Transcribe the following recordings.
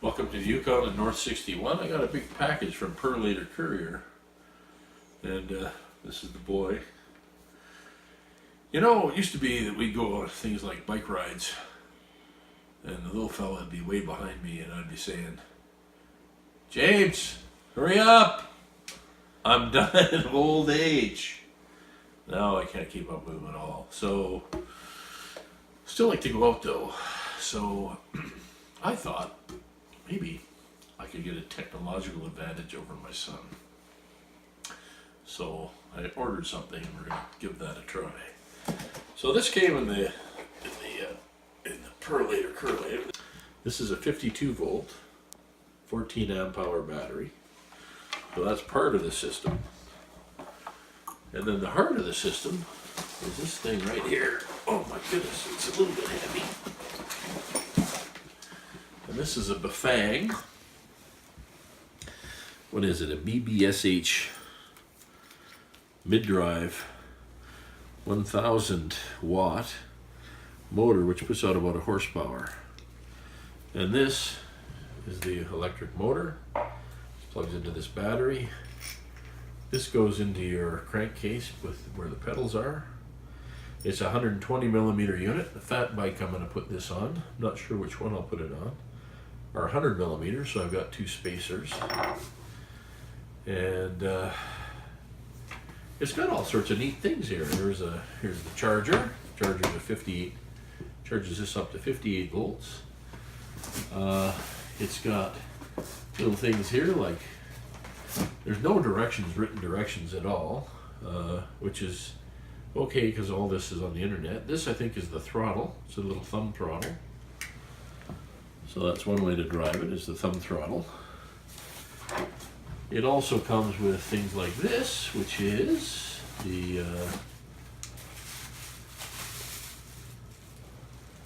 Welcome to Yukon and North 61. I got a big package from Per Later Courier, and this is the boy. You know, it used to be that we'd go on things like bike rides, and the little fella would be way behind me, and I'd be saying, "James, hurry up! I'm dying of old age." Now I can't keep up with him at all. So, still like to go out though. So, I thought maybe I could get a technological advantage over my son. So I ordered something and we're going to give that a try. So this came in the Per Later Courier. This is a 52 volt, 14 amp hour battery. So that's part of the system. And then the heart of the system is this thing right here. Oh my goodness, it's a little bit heavy. And this is a Bafang. What is it? A BBSH mid-drive 1000 watt motor, which puts out about 1 horsepower. And this is the electric motor. It plugs into this battery. This goes into your crankcase with where the pedals are. It's a 120 millimeter unit. The Fatbike I'm going to put this on. I'm not sure which one I'll put it on. Are 100 millimeters, so I've got 2 spacers. And it's got all sorts of neat things here. Here's the charger. Charges this up to 58 volts. It's got little things here like there's no written directions at all, which is okay because all this is on the internet. This I think is the throttle. It's a little thumb throttle. So that's one way to drive it, is the thumb throttle. It also comes with things like this, which is the,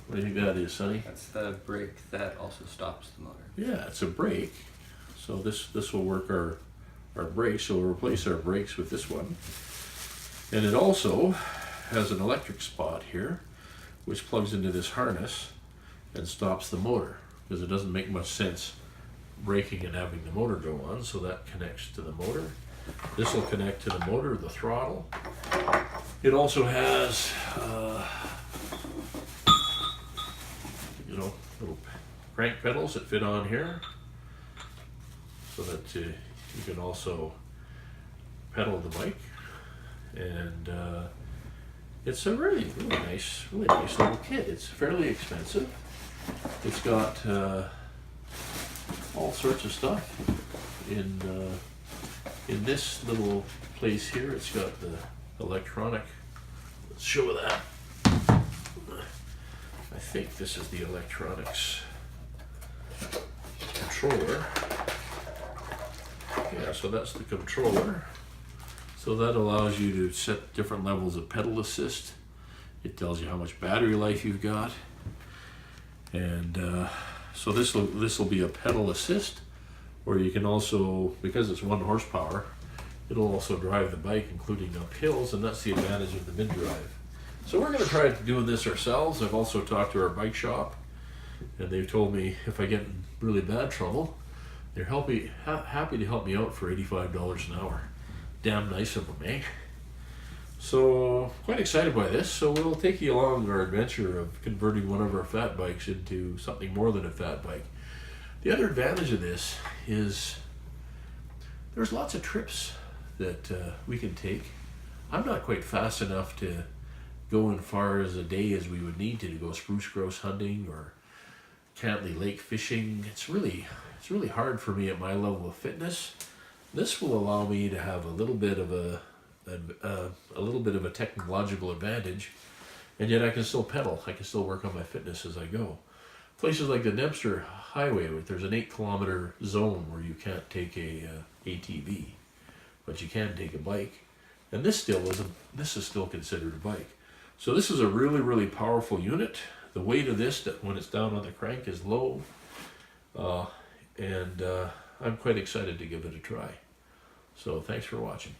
what do you think that is, Sonny? That's the brake that also stops the motor. Yeah, it's a brake. So this will work our brakes, so we'll replace our brakes with this one. And it also has an electric spot here, which plugs into this harness and stops the motor, because it doesn't make much sense braking and having the motor go on, so that connects to the motor. This will connect to the motor, the throttle. It also has, little crank pedals that fit on here, so that you can also pedal the bike. And it's a really nice little kit. It's fairly expensive. It's got all sorts of stuff in this little place here. It's got the electronic. Let's show that. I think this is the electronics controller. Yeah, so that's the controller. So that allows you to set different levels of pedal assist. It tells you how much battery life you've got. And so this will be a pedal assist, or you can also, because it's 1 horsepower, it'll also drive the bike, including up hills, and that's the advantage of the mid-drive. So we're going to try doing this ourselves. I've also talked to our bike shop, and they've told me if I get in really bad trouble, they're happy to help me out for $85 an hour. Damn nice of them, eh? So, quite excited by this. So we'll take you along our adventure of converting one of our fat bikes into something more than a fat bike. The other advantage of this is there's lots of trips that we can take. I'm not quite fast enough to go as far as a day as we would need to go spruce grouse hunting or Cantley Lake fishing. It's really hard for me at my level of fitness. This will allow me to have a little bit of a technological advantage, and yet I can still pedal. I can still work on my fitness as I go. Places like the Dempster Highway, there's an 8-kilometer zone where you can't take a ATV, but you can take a bike, and this is still considered a bike. So this is a really powerful unit. The weight of this, when it's down on the crank, is low, and I'm quite excited to give it a try. So thanks for watching.